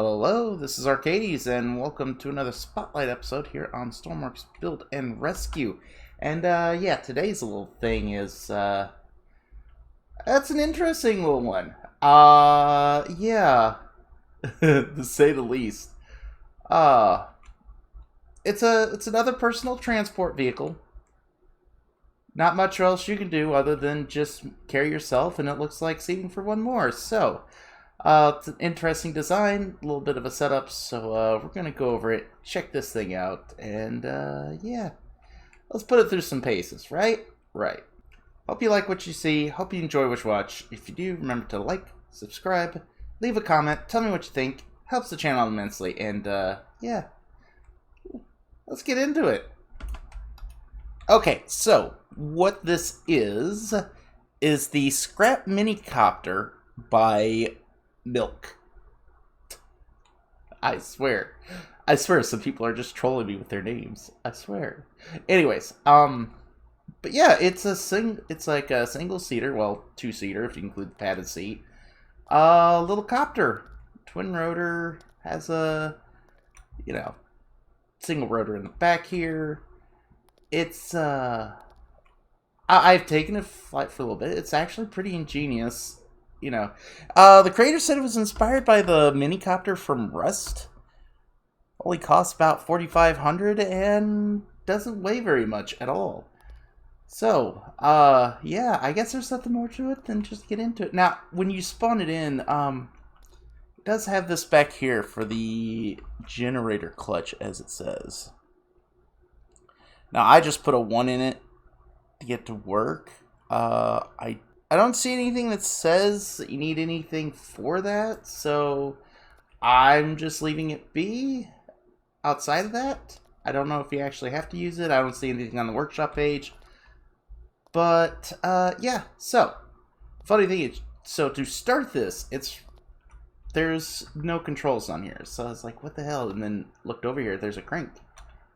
Hello, this is Arcades, and welcome to another Spotlight episode here on Stormworks Build and Rescue. And, yeah, today's little thing is, that's an interesting little one. Yeah, to say the least. It's another personal transport vehicle. Not much else you can do other than just carry yourself, and it looks like seating for one more, so... it's an interesting design, a little bit of a setup, so we're going to go over it, check this thing out, and yeah, let's put it through some paces, right? Right. Hope you like what you see, hope you enjoy what you watch. If you do, remember to like, subscribe, leave a comment, tell me what you think, helps the channel immensely, and yeah, let's get into it. Okay, so what this is the Scrap Minicopter by Milk. I swear some people are just trolling me with their names. I swear. Anyways, but yeah, it's like a single-seater, well, two-seater if you include the padded seat. Little copter, twin rotor, has a, you know, single rotor in the back here. It's I've taken it flight for a little bit. It's actually pretty ingenious. You know, the creator said it was inspired by the Minicopter from Rust. Only costs about $4,500 and doesn't weigh very much at all. So, yeah, I guess there's nothing more to it than just get into it. Now, when you spawn it in, it does have this back here for the generator clutch, as it says. Now, I just put a 1 in it to get to work. I don't see anything that says that you need anything for that, so I'm just leaving it be. Outside of that, I don't know if you actually have to use it. I don't see anything on the workshop page. But, yeah, so, funny thing is, so to start this, there's no controls on here. So I was like, what the hell? And then looked over here, there's a crank.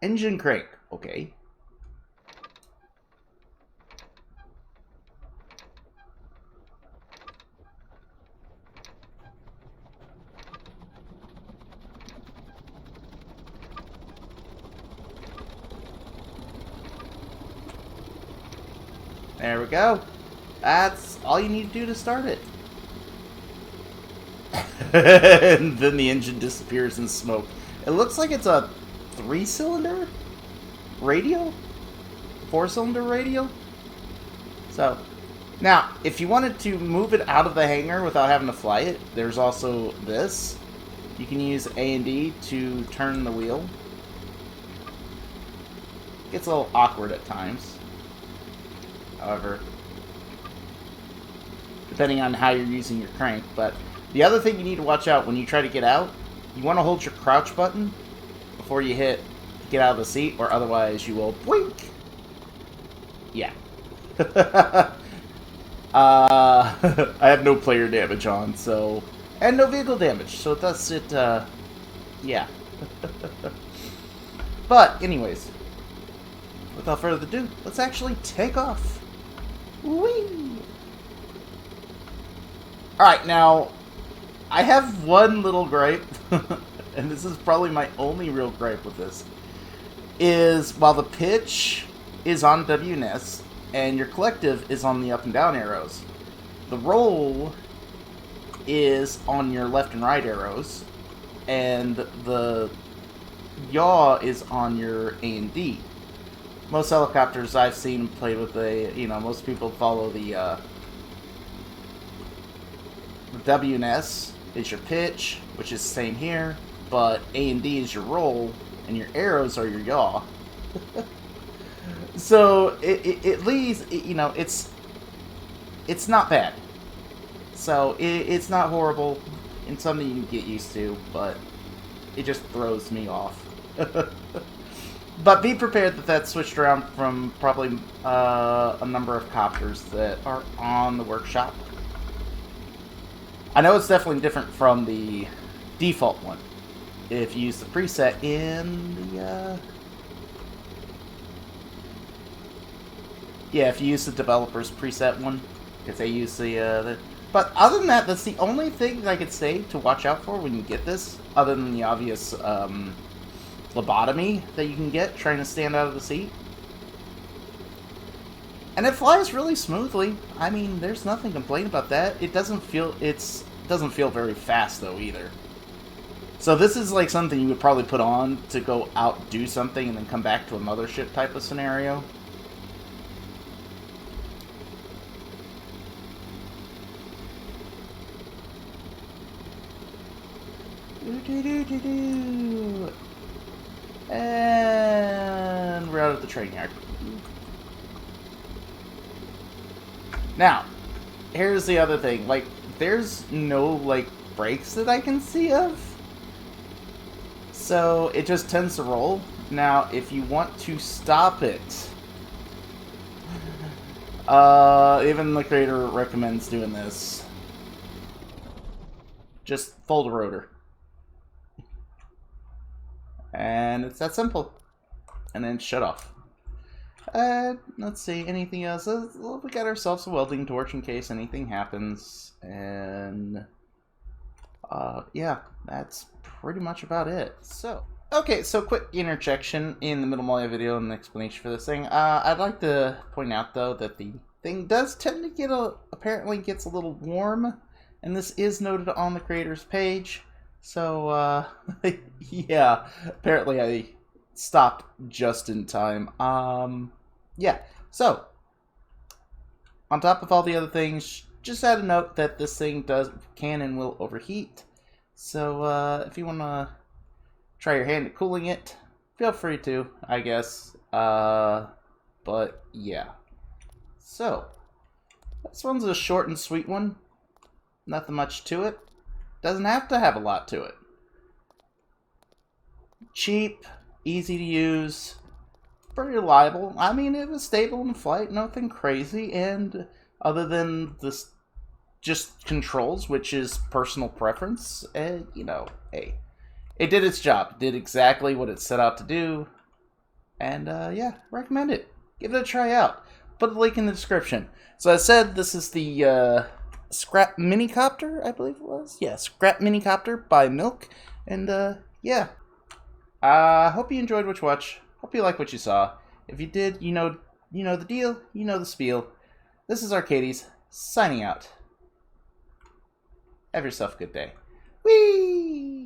Engine crank, okay. There we go. That's all you need to do to start it. And then the engine disappears in smoke. It looks like it's a 3-cylinder radial? 4-cylinder radial? So, now, if you wanted to move it out of the hangar without having to fly it, there's also this. You can use A and D to turn the wheel. Gets a little awkward at times. However, depending on how you're using your crank. But the other thing you need to watch out when you try to get out, you want to hold your crouch button before you hit get out of the seat, or otherwise you will blink. Yeah. I have no player damage on, so, and no vehicle damage, so it does it, yeah. But anyways, without further ado, let's actually take off. Whee! Alright, now, I have one little gripe, and this is probably my only real gripe with this, is while the pitch is on W and S, and your collective is on the up and down arrows, the roll is on your left and right arrows, and the yaw is on your A and D. Most helicopters I've seen played with most people follow the W and S is your pitch, which is the same here, but A and D is your roll, and your arrows are your yaw. So, it leaves, it's not bad. So, it's not horrible, and something you can get used to, but it just throws me off. But be prepared that that's switched around from probably a number of copters that are on the workshop. I know it's definitely different from the default one. If you use the preset in the... yeah, if you use the developer's preset one, because they use the But other than that, that's the only thing that I could say to watch out for when you get this, other than the obvious lobotomy that you can get trying to stand out of the seat. And it flies really smoothly. I mean, there's nothing to complain about that. It doesn't feel very fast though either. So this is like something you would probably put on to go out do something and then come back to a mothership type of scenario. And we're out of the train yard. Now, here's the other thing. Like, there's no, like, brakes that I can see of. So, it just tends to roll. Now, if you want to stop it, even the creator recommends doing this. Just fold a rotor. And it's that simple. And then shut off. Let's see, anything else? We got ourselves a welding torch in case anything happens. And, yeah, that's pretty much about it. So, okay, so quick interjection in the middle of my video and an explanation for this thing. I'd like to point out, though, that the thing does tend to get apparently gets a little warm. And this is noted on the creator's page. So, yeah, apparently I stopped just in time. Yeah, so, on top of all the other things, just add a note that this thing can and will overheat. So, if you want to try your hand at cooling it, feel free to, I guess. But, yeah. So, this one's a short and sweet one. Nothing much to it. Doesn't have to have a lot to it. Cheap, easy to use, pretty reliable. I mean, it was stable in flight, nothing crazy, and other than this, just controls, which is personal preference, you know, hey, it did its job. It did exactly what it set out to do, and yeah, recommend it. Give it a try out. Put a link in the description. So as I said, this is the Scrap Minicopter, I believe it was. Yeah, Scrap Minicopter by Milk. And, yeah. Hope you enjoyed what you watched. Hope you like what you saw. If you did, you know the deal. You know the spiel. This is Arcades, signing out. Have yourself a good day. Whee!